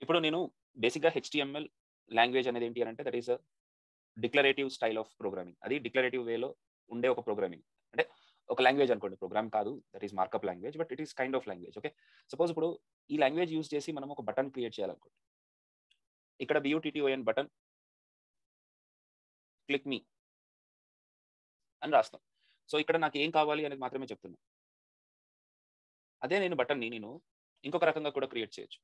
ఇప్పుడు నేను బేసిక్‌గా HTML లాంగ్వేజ్ అనేది ఏంటి అనంటే that is a declarative style of programming. అది డిక్లరేటివ్ వేలో ఉండే ఒక ప్రోగ్రామింగ్. అంటే ఒక లాంగ్వేజ్ అనుకోండి. ప్రోగ్రామ్ కాదు. That is markup language. But it is kind of language. Okay. Suppose ఇప్పుడు ఈ లాంగ్వేజ్ యూజ్ చేసి మనం ఒక బటన్ క్రియేట్ చేయాలనుకోండి. ఇక్కడ BUTTON బటన్ క్లిక్ మీ అని రాస్తాం. సో ఇక్కడ నాకు ఏం కావాలి అనేది మాత్రమే చెప్తున్నా. అదే నేను బటన్‌ని ఇంకొక రకంగా కూడా క్రియేట్ చేయొచ్చు.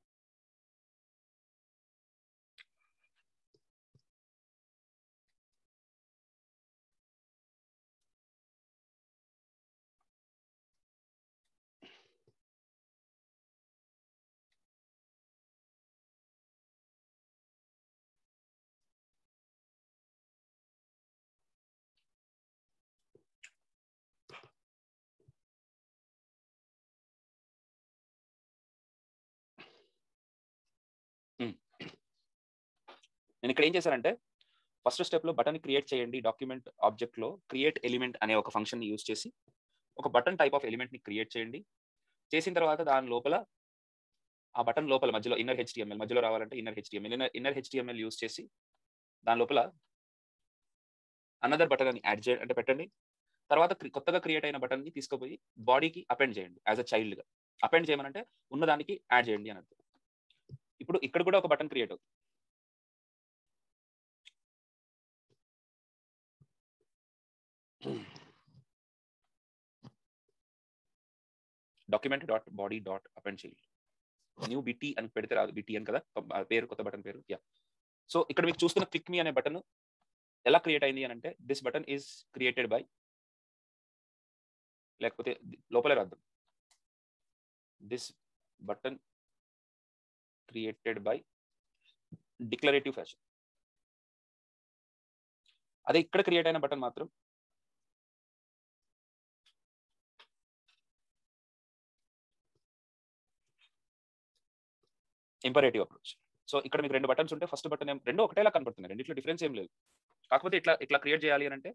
హ్మ్. నేను ఇక్కడ ఏం చేశానంటే ఫస్ట్ స్టెప్‌లో బటన్ క్రియేట్ చేయండి డాక్యుమెంట్ ఆబ్జెక్ట్‌లో క్రియేట్ ఎలిమెంట్ అనే ఒక ఫంక్షన్‌ని యూజ్ చేసి ఒక బటన్ టైప్ ఆఫ్ ఎలిమెంట్‌ని క్రియేట్ చేయండి. చేసిన తర్వాత దాని లోపల ఆ బటన్ లోపల మధ్యలో ఇన్నర్ HTML మధ్యలో రావాలంటే ఇన్నర్ HTML యూజ్ చేసి దాని లోపల అనదర్ బటన్ అని అంటే పెట్టండి. తర్వాత కొత్తగా క్రియేట్ అయిన బటన్‌ని తీసుకుపోయి బాడీకి అపెండ్ చేయండి యాస్ ఎ చైల్డ్‌గా. అపెండ్ చేయమనంటే ఉన్నదానికి యాడ్ చేయండి అని అర్థం. ఇప్పుడు ఇక్కడ కూడా ఒక బటన్ క్రియేట్ అవుతుంది. document.body.append చైల్డ్ న్యూ BT అని పెడితే రాదు. BTN కదా పేరు, కొత్త బటన్ పేరు. యా. సో ఇక్కడ మీకు చూస్తున్న క్లిక్ మీ అనే బటన్ ఎలా క్రియేట్ అయింది అని అంటే this button is created by, లేకపోతే లోపలే రాద్దాం, this button created by declarative fashion. అదే ఇక్కడ క్రియేట్ అయిన బటన్ మాత్రం ఇంపరేటివ్ అప్రోచ్. సో ఇక్కడ మీకు రెండు బటన్స్ ఉంటే ఫస్ట్ బటన్ రెండు ఒకటేలా కనపడుతున్నాయి. రెండిట్లో డిఫరెన్స్ ఏం లేదు. కాకపోతే ఇట్లా క్రియేట్ చేయాలి అని అంటే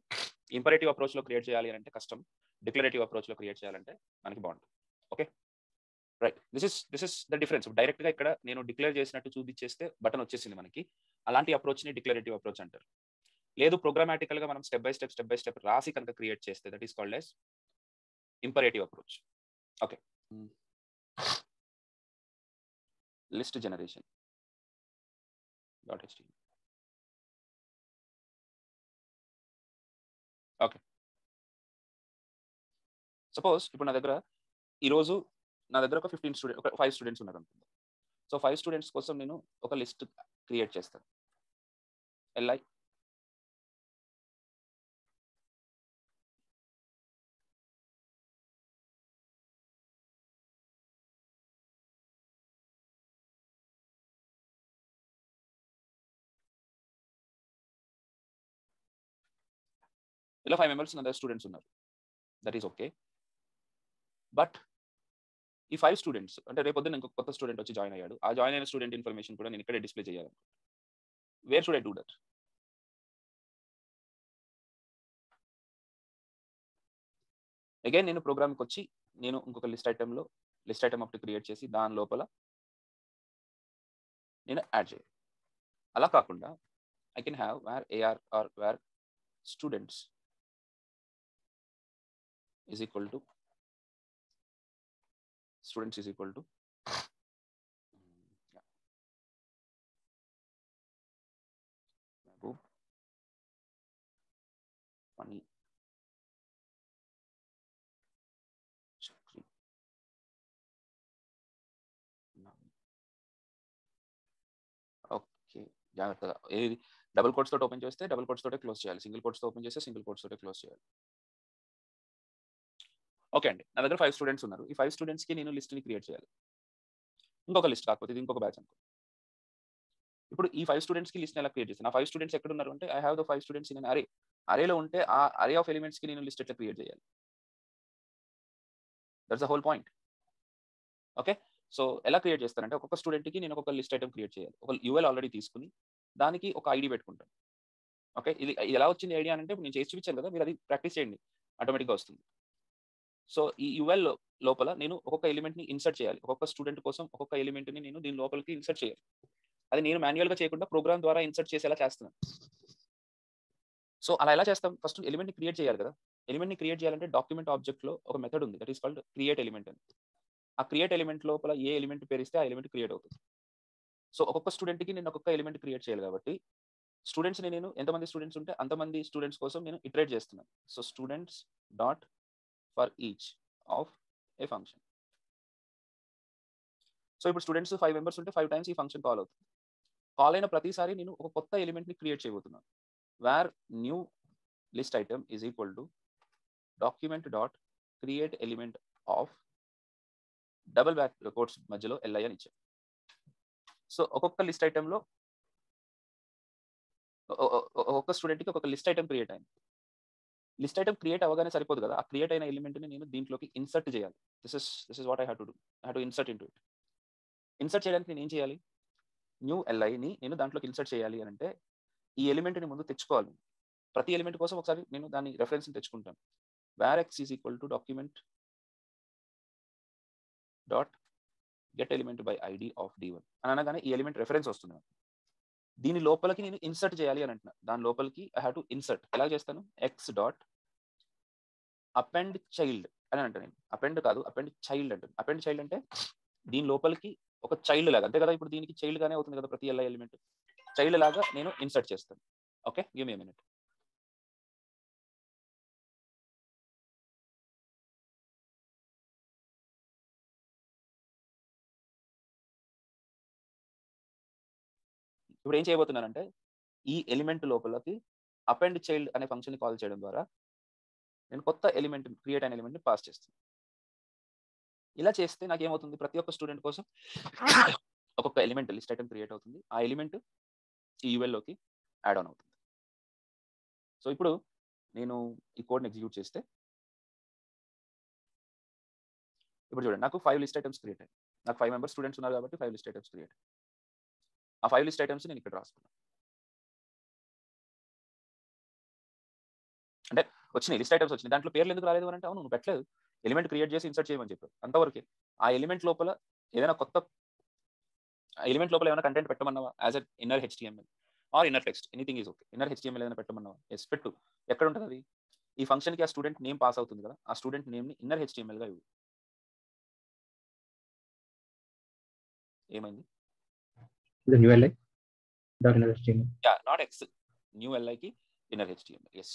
ఇంపరేటివ్ అప్రోచ్ లో క్రియేట్ చేయాలి అని అంటే కష్టం. డిక్లరేటివ్ అప్రోచ్ లో క్రియేట్ చేయాలంటే మనకి బాగుంటుంది. Okay right. This is the difference. Direct గా ఇక్కడ నేను డిక్లేర్ చేసినట్టు చూపించేస్తే బటన్ వచ్చేసింది మనకి. అలాంటి అప్రోచ్ ని డిక్లరేటివ్ అప్రోచ్ అంటారు. లేదు ప్రోగ్రామాటికల్ గా మనం స్టెప్ బై స్టెప్ రాసి కనుక క్రియేట్ చేస్తే that is called as imperative approach. Okay. List generation .html. Okay. Suppose ఇప్పుడు నా దగ్గర ఈరోజు ఒక 5 స్టూడెంట్స్ ఉన్నారు అనుకుందాం. సో 5 స్టూడెంట్స్ కోసం నేను ఒక లిస్ట్ క్రియేట్ చేస్తాను. LI ఇలా 5 మెంబర్స్ నా దగ్గర స్టూడెంట్స్ ఉన్నారు. That is okay. బట్ ఈ 5 స్టూడెంట్స్ అంటే రేపొద్దున ఇంకొక కొత్త స్టూడెంట్ వచ్చి జాయిన్ అయ్యాడు. ఆ జాయిన్ అయిన స్టూడెంట్ ఇన్ఫర్మేషన్ కూడా నేను ఇక్కడే డిస్ప్లే చేయాలి. Wear should I do that? Again నేను ప్రోగ్రామ్కి వచ్చి నేను ఇంకొక లిస్ట్ ఐటమ్ ఒకటి క్రియేట్ చేసి దాని లోపల నేను యాడ్ చేయాలి. అలా కాకుండా I can have var AR R var students is equal to funny Chakri. Okay. జాగ్రత్తగా ఏది డబుల్ కోట్స్ తోటి ఓపెన్ చేస్తే డబుల్ కోట్స్ తోటే క్లోజ్ చేయాలి. సింగిల్ కోట్స్ తో ఓపెన్ చేస్తే సింగిల్ కోట్స్ తోటే క్లోజ్ చేయాలి. ఓకే అండి. నా దగ్గర 5 స్టూడెంట్స్ ఉన్నారు. ఈ 5 స్టూడెంట్స్ కి నేను లిస్ట్ ని క్రియేట్ చేయాలి. ఇంకొక లిస్ట్ కాకపోతే ఇది ఇంకొక బ్యాచ్ అనుకో. ఇప్పుడు ఈ 5 స్టూడెంట్స్ కి లిస్ట్ ఎలా క్రియేట్ చేస్తాను? ఆ 5 స్టూడెంట్స్ ఎక్కడ ఉన్నారు అంటే I have the 5 students in అరే. అరేలో ఉంటే ఆ అరే ఆఫ్ ఎలిమెంట్స్ కి నేను లిస్ట్ ఎట్లా క్రియేట్ చేయాలి? That's the whole point. Okay. So ఎలా క్రియేట్ చేస్తానంటే ఒక్కొక్క స్టూడెంట్ కి నేను ఒక లిస్ట్ ఐటమ్ క్రియేట్ చేయాలి. ఒక UL ఆల్రెడీ తీసుకుని దానికి ఒక ఐడి పెట్టుకుంటాను. ఓకే. ఇది ఎలా వచ్చింది ఐడియా అంటే ఇప్పుడు నేను చేసి చూపించాను కదా, మీరు అది ప్రాక్టీస్ చేయండి, ఆటోమేటిక్గా వస్తుంది. సో ఈ UL లోపల నేను ఒక్కొక్క ఎలిమెంట్ ని ఇన్సర్ట్ చేయాలి. ఒక్కొక్క స్టూడెంట్ కోసం ఒక్కొక్క ఎలిమెంట్ ని నేను దీని లోపలికి ఇన్సర్ట్ చేయాలి. అది నేను మాన్యువల్గా చేయకుండా ప్రోగ్రామ్ ద్వారా ఇన్సర్ట్ చేసేలా చేస్తున్నాను. సో అలా ఎలా చేస్తాం? ఫస్ట్ ఎలిమెంట్ని క్రియేట్ చేయాలి కదా. ఎలిమెంట్ని క్రియేట్ చేయాలంటే డాక్యుమెంట్ ఆబ్జెక్ట్లో ఒక మెథడ్ ఉంది, that is called create element అని. ఆ క్రియేట్ ఎలిమెంట్ లోపల ఏ ఎలిమెంట్ పేరిస్తే ఆ ఎలిమెంట్ క్రియేట్ అవుతుంది. సో ఒక్కొక్క స్టూడెంట్కి నేను ఒక్కొక్క ఎలిమెంట్ క్రియేట్ చేయాలి కాబట్టి స్టూడెంట్స్ని నేను ఎంతమంది స్టూడెంట్స్ ఉంటే అంతమంది స్టూడెంట్స్ కోసం నేను ఇటరేట్ చేస్తున్నాను. So students dot for each of A function. So ఇప్పుడు స్టూడెంట్స్ 5 మెంబర్స్ ఉంటే 5 టైమ్స్ ఈ ఫంక్షన్ కాల్ అవుతుంది. కాల్ అయిన ప్రతిసారి నేను ఒక కొత్త ఎలిమెంట్ని క్రియేట్ చేయబోతున్నాను. Var new list item is equal to document dot create element of double back quotes మధ్యలో LI అని ఇచ్చాను. సో ఒక్కొక్క లిస్ట్ ఐటెంలో ఒక్కొక్క స్టూడెంట్కి ఒక్కొక్క లిస్ట్ ఐటమ్ క్రియేట్ అయింది. లిస్ట్ ఐటమ్ క్రియేట్ అవ్వగానే సరిపోదు కదా, ఆ క్రియేట్ అయిన ఎలిమెంట్ని నేను దీంట్లోకి ఇన్సర్ట్ చేయాలి. This is what I have to do. I have to insert into it. Insert చేయడానికి నేను ఏం చేయాలి? న్యూ LIని నేను దాంట్లోకి ఇన్సర్ట్ చేయాలి అని అంటే ఈ ఎలిమెంట్ని ముందు తెచ్చుకోవాలి. ప్రతి ఎలిమెంట్ కోసం ఒకసారి నేను దాని రెఫరెన్స్ని తెచ్చుకుంటాను. Var X is equal to document dot get element by ID of D1 అని అనగానే ఈ ఎలిమెంట్ రెఫరెన్స్ వస్తుంది. దీని లోపలికి నేను ఇన్సర్ట్ చేయాలి అని అంటున్నా. దాని లోపలికి ఐ హ్యావ్ టు ఇన్సర్ట్. ఎలా చేస్తాను? ఎక్స్ డాట్ అపెండ్ చైల్డ్ అని అంటాను నేను. అపెండ్ కాదు, అపెండ్ చైల్డ్ అంటాను. అపెండ్ చైల్డ్ అంటే దీని లోపలికి ఒక చైల్డ్ లాగా, అంతే కదా. ఇప్పుడు దీనికి చైల్డ్ గానే అవుతుంది కదా ప్రతి LI ఎలిమెంట్. చైల్డ్ లాగా నేను ఇన్సర్ట్ చేస్తాను. Okay, give me a minute. ఇప్పుడు ఏం చేయబోతున్నానంటే ఈ ఎలిమెంట్ లోపలికి అపెండ్ చైల్డ్ అనే ఫంక్షన్ని కాల్ చేయడం ద్వారా నేను కొత్త ఎలిమెంట్ క్రియేట్ అయిన ఎలిమెంట్ని పాస్ చేస్తాను. ఇలా చేస్తే నాకు ఏమవుతుంది? ప్రతి ఒక్క స్టూడెంట్ కోసం ఒక్కొక్క ఎలిమెంట్ లిస్ట్ ఐటమ్ క్రియేట్ అవుతుంది. ఆ ఎలిమెంట్ ఈ ULలోకి యాడ్ ఆన్ అవుతుంది. సో ఇప్పుడు నేను ఈ కోడ్ని ఎగ్జిక్యూట్ చేస్తే ఇప్పుడు చూడండి, నాకు 5 లిస్ట్ ఐటమ్స్ క్రియేట్ అయ్యాయి. నాకు 5 మెంబర్స్ స్టూడెంట్స్ ఉన్నారు కాబట్టి 5 లిస్ట్ ఐటమ్స్ క్రియేట్. ఆ 5 లిస్ట్ ఐటమ్స్ నేను ఇక్కడ రాసుకున్నాను. అంటే వచ్చినాయి, లిస్ట్ ఐటమ్స్ వచ్చినాయి. దాంట్లో పేర్లు ఎందుకు రాలేదు అని అంటే, అవును నువ్వు పెట్టలేదు, ఎలిమెంట్ క్రియేట్ చేసి ఇన్సర్ట్ చేయమని చెప్పారు, అంతవరకే. ఆ ఎలిమెంట్ లోపల ఏదైనా కొత్త ఎలిమెంట్ లోపల ఏమైనా కంటెంట్ పెట్టమన్నావా? As a inner HTML or inner text, anything is okay. Inner HTML ఏదైనా పెట్టమన్నావా? ఎస్ పెట్టు. ఎక్కడ ఉంటుంది అది? ఈ ఫంక్షన్కి ఆ స్టూడెంట్ నేమ్ పాస్ అవుతుంది కదా, ఆ స్టూడెంట్ నేమ్ని ఇన్నర్ HTMLగా ఇవ్వు. ఏమైంది? New LI dot inner HTML. Not X, new LIకి ఇన్నర్ HTML. ఎస్,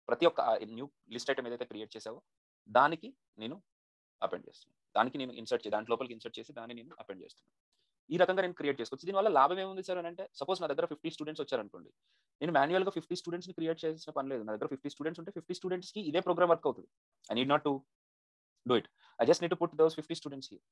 ప్రతి ఒక్క న్యూ లిస్ట్ ఐటమ్ ఏదైతే క్రియేట్ చేసావో దానికి నేను అపెండ్ చేస్తున్నాను. దానికి నేను ఇన్సర్ట్ దాంట్ లోపలికి ఇన్సర్ట్ చేసి దాన్ని నేను అపెండ్ చేస్తున్నాను. ఈ రకంగా నేను క్రియేట్ చేసుకోవచ్చు. దీనివల్ల లాభం ఏముంది సార్ అని అంటే, సపోజ్ నా దగ్గర 50 స్టూడెంట్స్ వచ్చారనుకోండి, నేను మాన్యువల్గా 50 స్టూడెంట్స్ని క్రియేట్ చేసిన పని లేదు. నా దగ్గర 50 స్టూడెంట్స్ ఉంటే 50 స్టూడెంట్స్కి ఇదే ప్రోగ్రామ్ వర్క్ అవుతుంది. I need not to do it. I just need to put those 50 students here.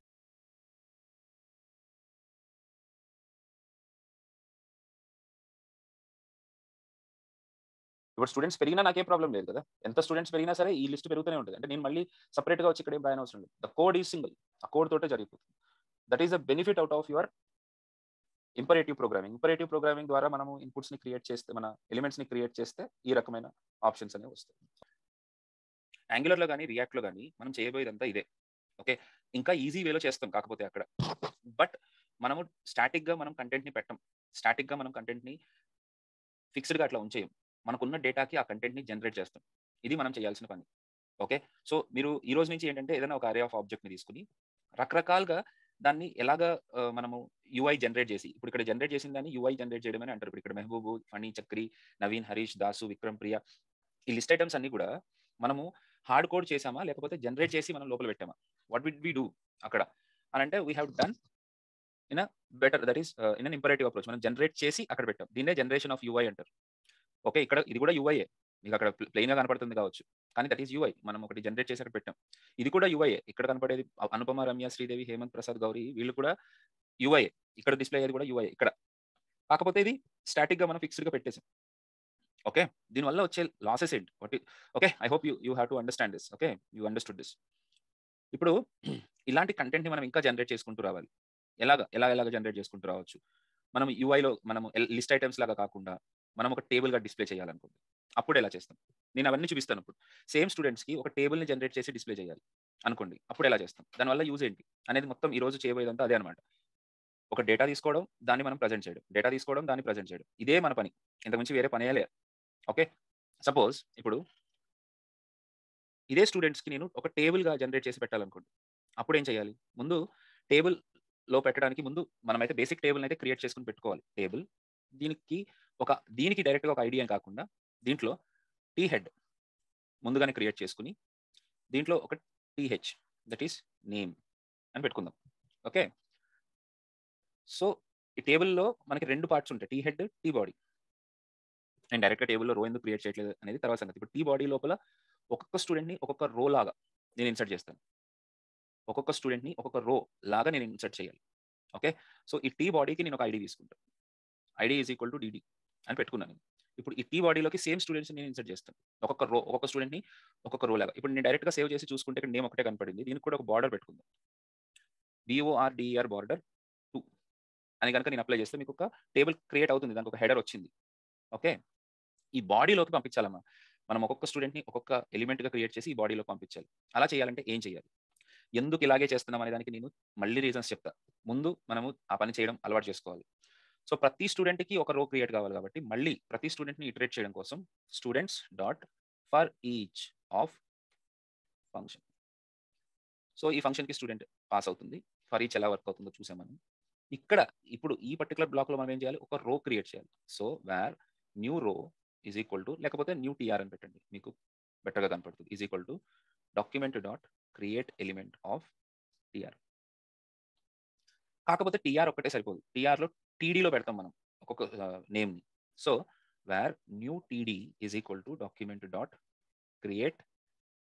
ఇప్పుడు స్టూడెంట్స్ పెరిగినా నాకేం ప్రాబ్లం లేదు కదా. ఎంత స్టూడెంట్స్ పెరిగినా సరే ఈ లిస్ట్ పెరుగుతూనే ఉంటుంది. అంటే నేను మళ్ళీ సపరేట్గా వచ్చి ఇక్కడ ఏం రాయని అవసరం లేదు. The code is single. ఆ కోడ్ తోటే జరిగిపోతుంది. That is the benefit out of your imperative programming. Imperative programming ద్వారా మనము ఇన్పుట్స్ని క్రియేట్ చేస్తే, మన ఎలిమెంట్స్ని క్రియేట్ చేస్తే ఈ రకమైన ఆప్షన్స్ అనేవి వస్తాయి. యాంగులర్లో కానీ రియాక్ట్లో కానీ మనం చేయబోయేదంతా ఇదే. ఓకే, ఇంకా ఈజీ వేలో చేస్తాం కాకపోతే అక్కడ. బట్ మనము స్టాటిక్గా మనం కంటెంట్ని పెట్టం. స్టాటిక్గా మనం కంటెంట్ని ఫిక్స్డ్గా అట్లా ఉంచేయం. మనకున్న డేటాకి ఆ కంటెంట్ని జనరేట్ చేస్తాం. ఇది మనం చేయాల్సిన పని. ఓకే, సో మీరు ఈ రోజు నుంచి ఏంటంటే ఏదైనా ఒక అరే ఆఫ్ ఆబ్జెక్ట్ని తీసుకుని రకరకాలుగా దాన్ని ఎలాగా మనము UI జనరేట్ చేసి, ఇప్పుడు ఇక్కడ జనరేట్ చేసిన దాన్ని UI జనరేట్ చేయడం అని అంటారు. ఇప్పుడు ఇక్కడ మెహబూబు, ఫణి, చక్రి, నవీన్, హరీష్, దాసు, విక్రమ్, ప్రియ, ఈ లిస్ట్ ఐటమ్స్ అన్ని కూడా మనము హార్డ్ కోడ్ చేసామా లేకపోతే జనరేట్ చేసి మనం లోపల పెట్టామా? వాట్ విడ్ వి డూ అక్కడ అని అంటే, we have done in a better, that is in an imperative approach. మనం జనరేట్ చేసి అక్కడ పెట్టాం. దీన్నే జనరేషన్ ఆఫ్ UI అంటారు. ఓకే, ఇక్కడ ఇది కూడా UI. మీకు అక్కడ ప్లెయిన్గా కనపడుతుంది కావచ్చు, కానీ దట్ ఈస్ UI. మనం ఒకటి జనరేట్ చేసి అక్కడ పెట్టాం. ఇది కూడా UI. ఇక్కడ కనపడేది అనుపమ, రమ్య, శ్రీదేవి, హేమంత్, ప్రసాద్, గౌరీ, వీళ్ళు కూడా UI. ఇక్కడ డిస్ప్లే అయ్యేది కూడా UI ఇక్కడ. కాకపోతే ఇది స్టాటిక్గా మనం ఫిక్స్డ్గా పెట్టేసాం. ఓకే, దీనివల్ల వచ్చే లాసెస్ ఏంటి? Okay, I hope you have to understand this. Okay, you understood this. ఇప్పుడు ఇలాంటి కంటెంట్ని మనం ఇంకా జనరేట్ చేసుకుంటూ రావాలి. ఎలాగ జనరేట్ చేసుకుంటూ రావచ్చు? మనం UIలో మనం లిస్ట్ ఐటమ్స్ లాగా కాకుండా మనం ఒక టేబుల్గా డిస్ప్లే చేయాలనుకుంది. అప్పుడు ఎలా చేస్తాం? నేను అవన్నీ చూపిస్తాను. ఇప్పుడు సేమ్ స్టూడెంట్స్కి ఒక టేబుల్ని జనరేట్ చేసి డిస్ప్లే చేయాలి అనుకోండి, అప్పుడు ఎలా చేస్తాం, దానివల్ల యూజ్ ఏంటి అనేది మొత్తం ఈ రోజు చేయబోయేదంతా అదే అనమాట. ఒక డేటా తీసుకోవడం, దాన్ని మనం ప్రజెంట్ చేయడం, డేటా తీసుకోవడం, దాన్ని ప్రజెంట్ చేయడం, ఇదే మన పని. ఇంతకుమించి వేరే పనే లేదు. ఓకే, సపోజ్ ఇప్పుడు ఇదే స్టూడెంట్స్కి నేను ఒక టేబుల్గా జనరేట్ చేసి పెట్టాలనుకోండి. అప్పుడు ఏం చేయాలి? ముందు టేబుల్లో పెట్టడానికి ముందు మనమైతే బేసిక్ టేబుల్ అయితే క్రియేట్ చేసుకుని పెట్టుకోవాలి. టేబుల్ దీనికి దీనికి డైరెక్ట్గా ఒక ఐడి అని కాకుండా దీంట్లో టీ హెడ్ ముందుగానే క్రియేట్ చేసుకుని దీంట్లో ఒక టీహెచ్ దట్ ఈస్ నేమ్ అని పెట్టుకుందాం. ఓకే, సో ఈ టేబుల్లో మనకి 2 పార్ట్స్ ఉంటాయి, టీ హెడ్, టీ బాడీ. నేను డైరెక్ట్గా టేబుల్లో రో ఎందుకు క్రియేట్ చేయట్లేదు అనేది తర్వాత సంగతి. ఇప్పుడు టీ బాడీ లోపల ఒక్కొక్క స్టూడెంట్ని ఒక్కొక్క రో లాగా నేను ఇన్సర్ట్ చేస్తాను. ఒక్కొక్క స్టూడెంట్ని ఒక్కొక్క రో లాగా నేను ఇన్సర్ట్ చేయాలి. ఓకే, సో ఈ టీ బాడీకి నేను ఒక ఐడి తీసుకుంటాను. ID is equal to DD అని పెట్టుకున్నాను. ఇప్పుడు ఈ టీ బాడీలోకి సేమ్ స్టూడెంట్స్ నేను ఇన్సర్ట్ చేస్తాను. ఒక్కొక్క స్టూడెంట్ని ఒక్కొక్క రో లాగా. ఇప్పుడు నేను డైరెక్ట్గా సేవ్ చేసి చూసుకుంటే ఇక్కడ నేమ్ ఒకటే కనపడింది. దీనికి కూడా ఒక బార్డర్ పెట్టుకుందాం. BORDER బార్డర్ 2 అని కనుక నేను అప్లై చేస్తే మీకు ఒక టేబుల్ క్రియేట్ అవుతుంది. దానికి ఒక హెడర్ వచ్చింది. ఓకే, ఈ బాడీలోకి పంపించాలమ్మా. మనం ఒక్కొక్క స్టూడెంట్ని ఒక్కొక్క ఎలిమెంట్గా క్రియేట్ చేసి ఈ బాడీలోకి పంపించాలి. అలా చేయాలంటే ఏం చేయాలి? ఎందుకు ఇలాగే చేస్తున్నాం అనే దానికి నేను మళ్ళీ రీజన్స్ చెప్తా. ముందు మనము ఆ పని చేయడం అలవాటు చేసుకోవాలి. సో ప్రతి స్టూడెంట్కి ఒక రో క్రియేట్ కావాలి కాబట్టి మళ్ళీ ప్రతి స్టూడెంట్ని ఇటరేట్ చేయడం కోసం students dot for each of function. So ఈ ఫంక్షన్కి స్టూడెంట్ పాస్ అవుతుంది. ఫర్ ఈచ్ ఎలా వర్క్ అవుతుందో చూసాం మనం. ఇక్కడ ఇప్పుడు ఈ పర్టికులర్ బ్లాక్లో మనం ఏం చేయాలి? ఒక రో క్రియేట్ చేయాలి. So var new row is equal to, లేకపోతే న్యూ టీఆర్ అని పెట్టండి, మీకు బెటర్గా కనపడుతుంది. Is equal to document dot create element of TR. కాకపోతే టీఆర్ ఒక్కటే సరిపోదు. టీఆర్లో టీడీలో పెడతాం మనం ఒక్కొక్క నేమ్ని. So var new TD is equal to document dot create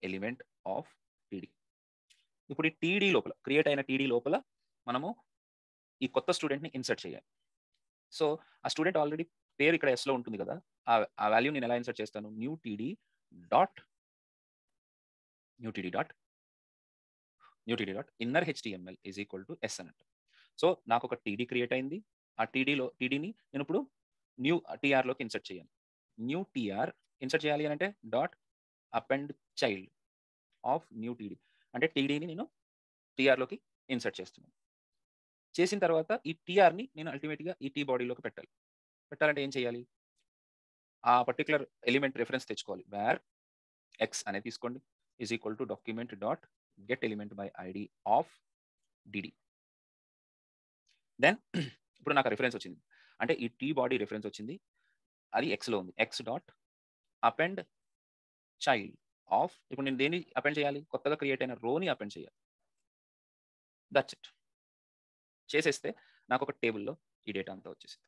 element of TD. ఇప్పుడు ఈ టీడీ లోపల క్రియేట్ అయిన టీడీ లోపల మనము ఈ కొత్త స్టూడెంట్ని ఇన్సర్ట్ చేయాలి. సో ఆ స్టూడెంట్ ఆల్రెడీ పేరు ఇక్కడ ఎస్లో ఉంటుంది కదా, ఆ వాల్యూ నేను ఎలా ఇన్సర్ట్ చేస్తాను? New TD dot inner HTML is equal to S అన్నట్టు. సో నాకు ఒక టీడీ క్రియేట్ అయింది. ఆ టీడీని నేను ఇప్పుడు న్యూ టీఆర్లోకి ఇన్సర్ట్ చేయాలి. న్యూ టీఆర్ ఇన్సర్ట్ చేయాలి అని అంటే dot append child of new TD, అంటే టీడీని నేను టీఆర్లోకి ఇన్సర్ట్ చేస్తున్నాను. చేసిన తర్వాత ఈ టీఆర్ని నేను అల్టిమేట్గా ఈ టీ బాడీలోకి పెట్టాలంటే ఏం చేయాలి? ఆ పర్టికులర్ ఎలిమెంట్ రెఫరెన్స్ తెచ్చుకోవాలి. వేర్ ఎక్స్ అనేది తీసుకోండి is equal to document dot get element by ID of DD. Then ఇప్పుడు నాకు రెఫరెన్స్ వచ్చింది, అంటే ఈ టీ బాడీ రెఫరెన్స్ వచ్చింది, అది ఎక్స్లో ఉంది. X dot append child of, ఇప్పుడు నేను దేన్ని అపెండ్ చేయాలి? కొత్తగా క్రియేట్ అయిన రోని అపెండ్ చేయాలి. That's it. చేసేస్తే నాకు ఒక టేబుల్లో ఈ డేటా అంతా వచ్చేసింది.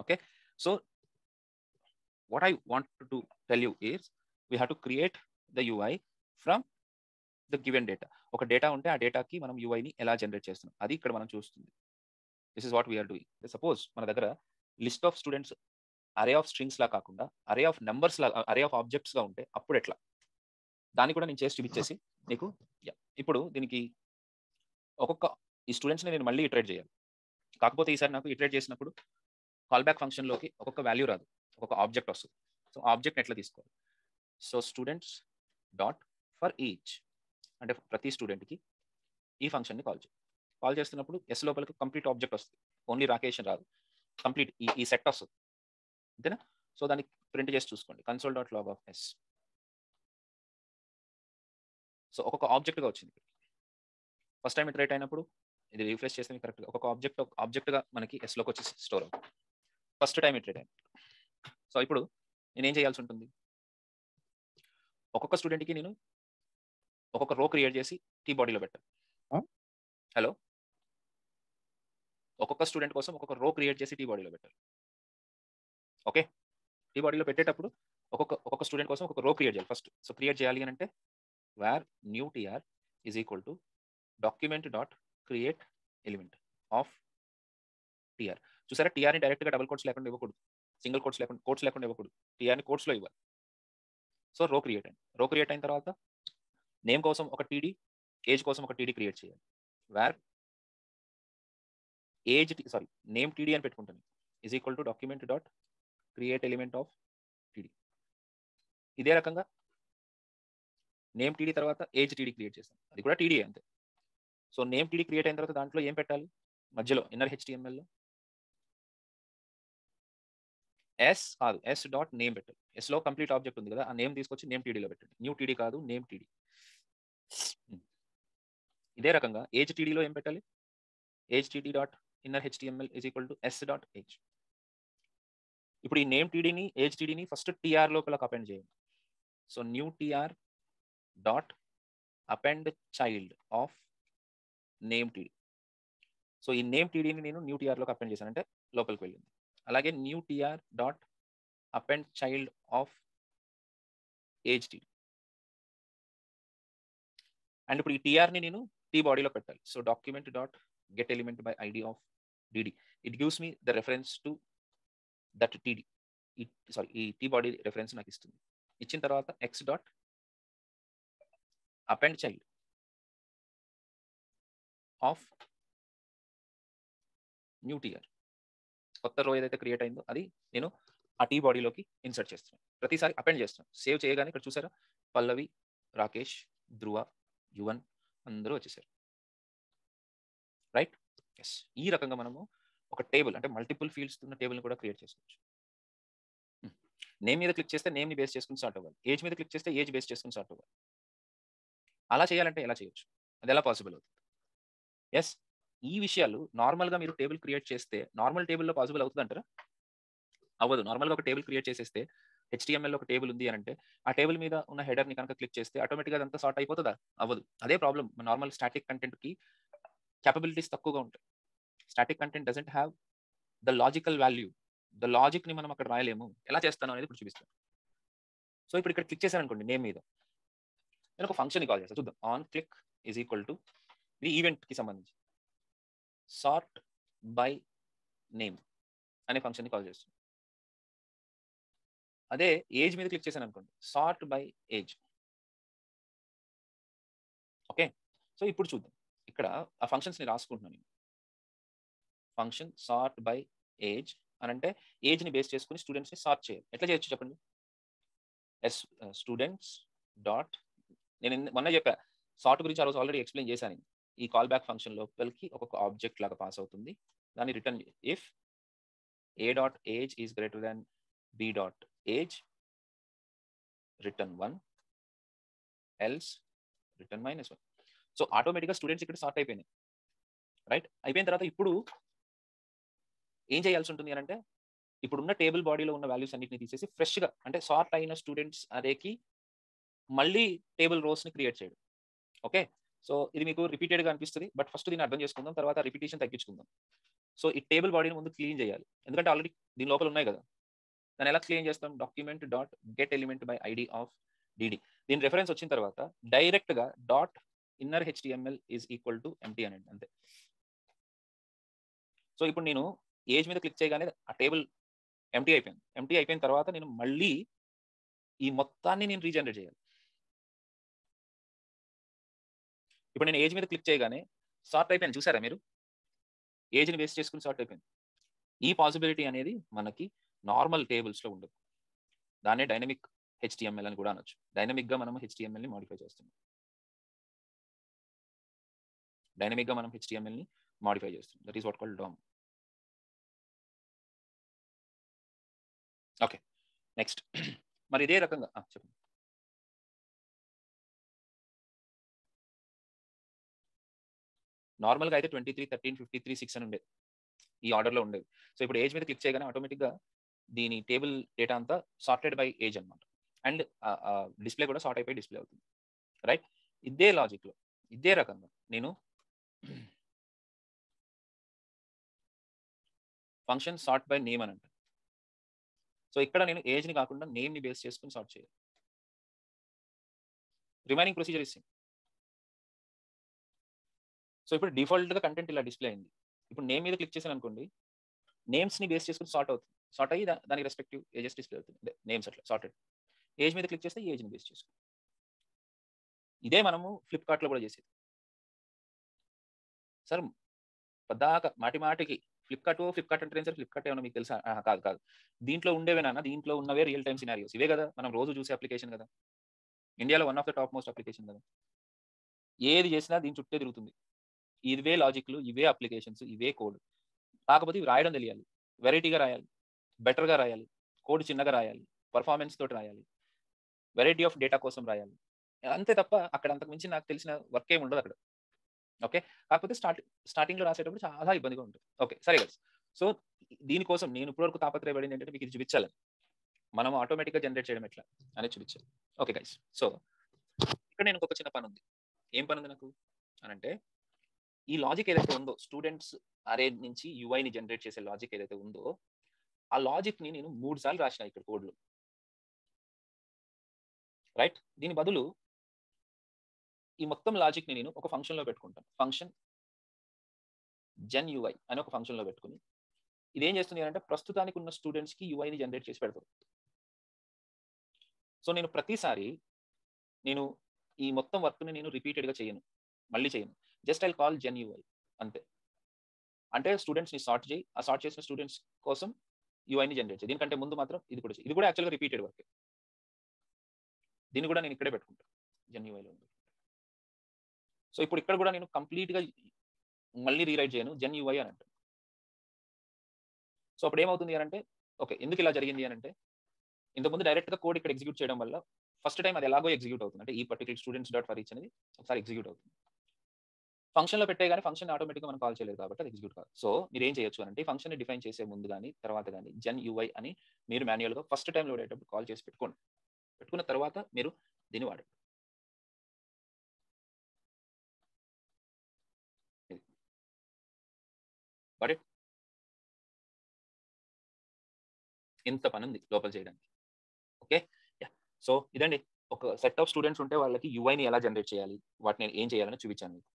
Okay, so what I want to tell you is we have to create the UI from the given data. ఒక డేటా ఉంటే ఆ డేటాకి మనం యూఐని ఎలా జనరేట్ చేస్తున్నాం అది ఇక్కడ మనం చూస్తుంది. This is what we're doing. Suppose మన దగ్గర list of students array of strings లా కాకుండా అరే ఆఫ్ నెంబర్స్ లా, అరే ఆఫ్ ఆబ్జెక్ట్స్ గా ఉంటే అప్పుడు ఎట్లా, దాన్ని కూడా నేను చేసి చూపించేసి నీకు. ఇప్పుడు దీనికి ఒక్కొక్క ఈ స్టూడెంట్స్ని నేను మళ్ళీ ఇటరేట్ చేయాలి. కాకపోతే ఈసారి నాకు ఇటరేట్ చేసినప్పుడు కాల్ బ్యాక్ ఫంక్షన్లోకి ఒక్కొక్క వాల్యూ రాదు, ఒక్కొక్క ఆబ్జెక్ట్ వస్తుంది. సో ఆబ్జెక్ట్ ఎట్లా తీసుకోవాలి? So students dot for each, అంటే ప్రతి స్టూడెంట్కి ఈ ఫంక్షన్ని కాల్ చేస్తున్నప్పుడు ఎస్ లోపలికి కంప్లీట్ ఆబ్జెక్ట్ వస్తుంది, ఓన్లీ రాకేష్ రాదు, కంప్లీట్ ఈ సెట్ వస్తుంది, అంతేనా? సో దాన్ని ప్రింట్ చేసి చూసుకోండి, console dot log of S. So ఒక్కొక్క ఆబ్జెక్ట్గా వచ్చింది. ఫస్ట్ టైం ఇటరేట్ అయినప్పుడు ఇది రిఫ్రెష్ చేస్తే కరెక్ట్గా ఒక్కొక్క ఆబ్జెక్ట్గా మనకి ఎస్లోకి వచ్చి స్టోర్ అవుతుంది ఫస్ట్ టైం ఇటరేట్ అయింది. సో ఇప్పుడు నేనేం చేయాల్సి ఉంటుంది? ఒక్కొక్క స్టూడెంట్కి నేను ఒక్కొక్క రో క్రియేట్ చేసి టీ బాడీలో పెట్టాలి. హలో, ఒక్కొక్క స్టూడెంట్ కోసం ఒక్కొక్క రో క్రియేట్ చేసి టీ బాడీలో పెట్టాలి. ఓకే, టీ బాడీలో పెట్టేటప్పుడు ఒక్కొక్క స్టూడెంట్ కోసం ఒక్కొక్క రో క్రియేట్ చేయాలి ఫస్ట్. సో క్రియేట్ చేయాలి అని అంటే var new TR is equal to document dot create element of TR. చూసారా, టీఆర్ని డైరెక్ట్గా డబుల్ కోట్స్ లేకుండా ఇవ్వకూడదు, సింగిల్ కోట్స్ లేకుండా ఇవ్వకూడదు, టీఆర్ని కోట్స్లో ఇవ్వాలి. సో రో క్రియేట్ అయిన తర్వాత నేమ్ కోసం ఒక టీడీ, ఏజ్ కోసం ఒక టీడీ క్రియేట్ చేయాలి. వేర్ నేమ్ టీడీ అని పెట్టుకుంటాను is equal to document dot create element of TD. ఇదే రకంగా నేమ్ టీడీ తర్వాత ఏజ్ టీడీ క్రియేట్ చేస్తాను, అది కూడా టీడీ అంతే. సో నేమ్ టీడీ క్రియేట్ అయిన తర్వాత దాంట్లో ఏం పెట్టాలి మధ్యలో ఇన్నర్ హెచ్టిఎంఎల్లో ఎస్ కాదు, ఎస్ డాట్ నేమ్ పెట్టాలి. ఎస్ లో కంప్లీట్ ఆబ్జెక్ట్ ఉంది కదా, ఆ నేమ్ తీసుకొచ్చి నేమ్ టీడీలో పెట్టండి. న్యూ టీడీ కాదు, నేమ్ టీడీ. ఇదే రకంగా ఏజ్ టీడీలో ఏం పెట్టాలి, age TD dot inner HTML is equal to s dot age. ఇప్పుడు ఈ నేమ్ టీడీని ఏజ్ టీడీని ఫస్ట్ టీఆర్ లోపల అపెండ్ చేయండి. So new TR dot append child of name TD. So ఈ నేమ్ టీడీని నేను న్యూ టీఆర్ లోకి అపెండ్ చేశాను అంటే లోపలికి వెళ్ళింది. అలాగే new TR dot append child of age TD. And ఇప్పుడు ఈ టీఆర్ని నేను టీ బాడీలో పెట్టాలి. So document dot get element by ID of DD. It gives me the reference to that TD. ఈ టీ బాడీ రెఫరెన్స్ నాకు ఇస్తుంది. ఇచ్చిన తర్వాత x dot append child of new TR. కొత్త రో ఏదైతే క్రియేట్ అయిందో అది నేను ఆ టీ బాడీలోకి ఇన్సర్ట్ చేస్తున్నాను. ప్రతిసారి అపెండ్ చేస్తున్నాను. సేవ్ చేయగానే ఇక్కడ చూసారా పల్లవి, రాకేష్, ధ్రువ, యువన్ అందరూ వచ్చేసారు. రైట్? ఎస్. ఈ రకంగా మనము ఒక టేబుల్ అంటే మల్టిపుల్ ఫీల్డ్స్ ఉన్న టేబుల్ని కూడా క్రియేట్ చేసుకోవచ్చు. నేమ్ మీద క్లిక్ చేస్తే నేమ్ని బేస్ చేసుకుని స్టార్ట్ అవ్వాలి. ఏజ్ మీద క్లిక్ చేస్తే ఏజ్ బేస్ చేసుకుని స్టార్ట్ అవ్వాలి. అలా చేయాలంటే ఎలా చేయొచ్చు, అది ఎలా పాసిబుల్ అవుతుంది? ఎస్, ఈ విషయాలు నార్మల్గా మీరు టేబుల్ క్రియేట్ చేస్తే నార్మల్ టేబుల్లో పాసిబుల్ అవుతుంది అంటారా? అవ్వదు. నార్మల్గా ఒక టేబుల్ క్రియేట్ చేసేస్తే HTML ఒక టేబుల్ ఉంది అంటే ఆ టేబుల్ మీద ఉన్న హెడర్ని కనుక క్లిక్ చేస్తే ఆటోమేటిక్గా అదంతా సార్ట్ అయిపోతుందా? అవ్వదు. అదే ప్రాబ్లం. నార్మల్ స్టాటిక్ కంటెంట్కి క్యాపబిలిటీస్ తక్కువగా ఉంటాయి. Static content doesn't have the logical value. The లాజిక్ని మనం అక్కడ రాయలేము. ఎలా చేస్తాను అనేది ఇప్పుడు చూపిస్తాను. సో ఇప్పుడు ఇక్కడ క్లిక్ చేశాను అనుకోండి నేమ్ మీద, నేను ఒక ఫంక్షన్ని కాల్ చేస్తాను. చూద్దాం. On click is equal to ఇది ఈవెంట్కి సంబంధించి సార్ట్ బై నేమ్ అనే ఫంక్షన్ని కాల్ చేస్తాను. అదే ఏజ్ మీద క్లిక్ చేశాను అనుకోండి, sort by age. Okay, so ఇప్పుడు చూద్దాం. ఇక్కడ ఆ ఫంక్షన్స్ని రాసుకుంటున్నాను నేను. ఫంక్షన్ సార్ట్ బై ఏజ్ అని అంటే ఏజ్ని బేస్ చేసుకుని స్టూడెంట్స్ని సార్ట్ చేయాలి. ఎట్లా చేయొచ్చు చెప్పండి? ఎస్ స్టూడెంట్స్ డాట్, నేను మొన్న చెప్పా సార్ట్ గురించి ఆ రోజు ఆల్రెడీ ఎక్స్ప్లెయిన్ చేశాను. ఈ కాల్ బ్యాక్ ఫంక్షన్ లోపలికి ఒక్కొక్క ఆబ్జెక్ట్ లాగా పాస్ అవుతుంది. దాన్ని return if a dot age is greater than b dot age return 1 else return -1. So ఆటోమేటిక్గా స్టూడెంట్స్ ఇక్కడ సార్ట్ అయిపోయినాయి. రైట్? అయిపోయిన తర్వాత ఇప్పుడు ఏం చేయాల్సి ఉంటుంది అని అంటే ఇప్పుడున్న టేబుల్ బాడీలో ఉన్న వాల్యూస్ అన్నిటిని తీసేసి ఫ్రెష్గా అంటే సార్ట్ అయిన స్టూడెంట్స్ అరేకి మళ్ళీ టేబుల్ రోస్ని క్రియేట్ చేయడం. ఓకే, సో ఇది మీకు రిపీటెడ్గా అనిపిస్తుంది, బట్ ఫస్ట్ దీన్ని అర్థం చేసుకుందాం, తర్వాత రిపిటేషన్ తగ్గించుకుందాం. సో ఈ టేబుల్ బాడీని ముందు క్లీన్ చేయాలి, ఎందుకంటే ఆల్రెడీ దీని లోపల ఉన్నాయి కదా. దాన్ని ఎలా క్లీన్ చేస్తాం? Document dot get element by ID of DD. దీని రెఫరెన్స్ వచ్చిన తర్వాత డైరెక్ట్గా dot inner HTML is equal to empty అనండి, అంతే. సో ఇప్పుడు నేను ఏజ్ మీద క్లిక్ చేయగానే ఆ టేబుల్ ఎంటీ అయిపోయింది. ఎంటీ అయిపోయిన తర్వాత నేను మళ్ళీ ఈ మొత్తాన్ని నేను రీజనరేట్ చేయాలి. ఇప్పుడు నేను ఏజ్ మీద క్లిక్ చేయగానే సార్ట్ అయిపోయింది. చూసారా మీరు? ఏజ్ని బేస్ చేసుకుని సార్ట్ అయిపోయింది. ఈ పాసిబిలిటీ అనేది మనకి నార్మల్ టేబుల్స్లో ఉండదు. దాన్నే డైనమిక్ HTML అని కూడా అనొచ్చు. డైనమిక్గా మనం HTMLని మాడిఫై చేస్తున్నాం. డైనమిక్గా మనం HTMLని మాడిఫై చేస్తున్నాం. That is what called DOM. Okay, next. మరి ఇదే రకంగా చెప్పండి. నార్మల్గా అయితే 23, 13, 53, 6 అని ఉండేది. ఈ ఆర్డర్లో ఉండేది. సో ఇప్పుడు ఏజ్ మీద క్లిక్ చేయగానే ఆటోమేటిక్గా దీని టేబుల్ డేటా అంతా సార్టెడ్ బై ఏజ్ అనమాట. అండ్ డిస్ప్లే కూడా సార్ట్ అయిపోయి డిస్ప్లే అవుతుంది. రైట్? ఇదే లాజిక్లో ఇదే రకంగా నేను ఫంక్షన్ సార్ట్ బై నేమ్ అని అంటాను. సో ఇక్కడ నేను ఏజ్ని కాకుండా నేమ్ని బేస్ చేసుకుని సార్ట్ చేయాలి. Remaining procedure is same. So ఇప్పుడు డిఫాల్ట్గా కంటెంట్ ఇలా డిస్ప్లే అయింది. ఇప్పుడు నేమ్ మీద క్లిక్ చేశాను అనుకోండి, నేమ్స్ని బేస్ చేసుకుని సార్ట్ అవుతుంది. సార్ట్ అయ్యి దానికి రెస్పెక్టివ్ ఏజెస్ డిస్ప్లే అవుతుంది. నేమ్స్ అట్లా సార్టెడ్. ఏజ్ మీద క్లిక్ చేస్తే ఏజ్ని బేస్ చేసుకుని. ఇదే మనము ఫ్లిప్కార్ట్లో కూడా చేసేది. సార్ పద్దాక మాటికి ఫ్లిప్కార్ట్ అంటే సార్ ఫ్లిప్కార్ట్ ఏమన్నా మీకు తెలుసా? కాదు. దీంట్లో ఉండేవేనా? దీంట్లో ఉన్నవే రియల్ టైమ్ సినారియోస్ ఇవే కదా, మనం రోజు చూసే అప్లికేషన్ కదా. ఇండియాలో one of the top most application కదా. ఏది చేసినా దీని చుట్టే తిరుగుతుంది. ఇవే లాజిక్లు, ఇవే అప్లికేషన్స్, ఇవే కోడ్. కాకపోతే ఇవి రాయడం తెలియాలి, వెరైటీగా రాయాలి, బెటర్గా రాయాలి, కోడ్ చిన్నగా రాయాలి, పర్ఫార్మెన్స్ తోటి రాయాలి, వెరైటీ ఆఫ్ డేటా కోసం రాయాలి. అంతే తప్ప అక్కడ అంతకు మించి నాకు తెలిసిన వర్క్ ఏమి ఉండదు అక్కడ. ఓకే, కాకపోతే స్టార్టింగ్లో రాసేటప్పుడు చాలా ఇబ్బందిగా ఉంటుంది. ఓకే సరే గైస్. సో దీనికోసం నేను ఇప్పటివరకు తాపత్రయపడింది ఏంటంటే మీకు ఇది చూపించాలి, మనం ఆటోమేటిక్గా జనరేట్ చేయడం ఎట్లా అనేది చూపించాలి. ఓకే గైస్, సో ఇక్కడ నేను ఒక చిన్న పని ఉంది. ఏం పని ఉంది నాకు అని అంటే, ఈ లాజిక్ ఏదైతే ఉందో స్టూడెంట్స్ అరే నుంచి యూఐని జనరేట్ చేసే లాజిక్ ఏదైతే ఉందో ఆ లాజిక్ ని నేను 3 సార్లు రాసిన ఇక్కడ కోడ్లో, రైట్. దీని బదులు ఈ మొత్తం లాజిక్ ని నేను ఒక ఫంక్షన్ లో పెట్టుకుంటాను. ఫంక్షన్ జెన్ యూఐ అని ఒక ఫంక్షన్ లో పెట్టుకుని ఇది ఏం చేస్తుంది అంటే ప్రస్తుతానికి ఉన్న స్టూడెంట్స్ కి యూఐని జనరేట్ చేసి పెడతాను. సో నేను ప్రతిసారి నేను ఈ మొత్తం వర్క్ ని నేను రిపీటెడ్ గా చేయను, మళ్ళీ చేయను. Just I call gen UI అంతే. అంటే స్టూడెంట్స్ ని సార్ట్ చేయి, ఆ సార్ట్ చేసిన స్టూడెంట్స్ కోసం యూఐని జనరేట్ చేయి. దీనికంటే ముందు మాత్రం ఇది కూడా యాక్చువల్గా రిపీటెడ్ వర్క్. దీన్ని కూడా నేను ఇక్కడే పెట్టుకుంటాను, జెన్ యూఐలో. సో ఇప్పుడు ఇక్కడ కూడా నేను కంప్లీట్ గా మళ్ళీ రీరైట్ చేయను, జెన్ యూఐ అని అంటాను. సో అప్పుడు ఏమవుతుంది అని అంటే, ఓకే ఎందుకు ఇలా జరిగింది అని అంటే, ఇంతకుముందు డైరెక్ట్ గా కోడ్ ఇక్కడ ఎగ్జిక్యూట్ చేయడం వల్ల ఫస్ట్ టైం అది ఎలాగో ఎగ్జిక్యూట్ అవుతుంది. అంటే ఈ particular students dot for each అనేది ఒకసారి ఎగ్జిక్యూట్ అవుతుంది. ఫంక్షన్ లో పెట్టే కానీ ఫంక్షన్ ఆటోమేటిక్ గా మనం కాల్ చేయలేదు కాబట్టి అది ఎగ్జిక్యూట్ కాదు. సో మీరు ఏం చేయొచ్చు అంటే ఫంక్షన్ ని డిఫైన్ చేసే ముందు కానీ తర్వాత కానీ జెన్ యూఐ అని మీరు మాన్యువల్ గా ఫస్ట్ టైం లోడ్ అయ్యేటప్పుడు కాల్ చేసి పెట్టుకోండి. పెట్టుకున్న తర్వాత మీరు దీన్ని వాడండి. బట్ ఇంత పని ఉంది లోపల చేయడానికి. ఓకే, సో ఇదండి, ఒక సెట్ ఆఫ్ స్టూడెంట్స్ ఉంటే వాళ్ళకి యూఐని ఎలా జనరేట్ చేయాలి, వాటిని ఏం చేయాలని చూపించాను మీకు.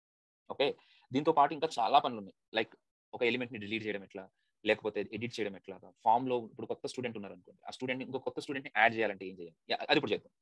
ఓకే, దీంతో పాటు ఇంకా చాలా పనులు ఉన్నాయి. లైక్ ఒక ఎలిమెంట్ ని డిలీట్ చేయడం ఎట్లా, లేకపోతే ఎడిట్ చేయడం ఎట్లా, ఫామ్ లో ఇప్పుడు కొత్త స్టూడెంట్ ఉన్నారు అనుకోండి, ఆ స్టూడెంట్ ఇంకో కొత్త స్టూడెంట్ ని యాడ్ చేయాలంటే ఏం చేయాలి, అది ఇప్పుడు చేద్దాం.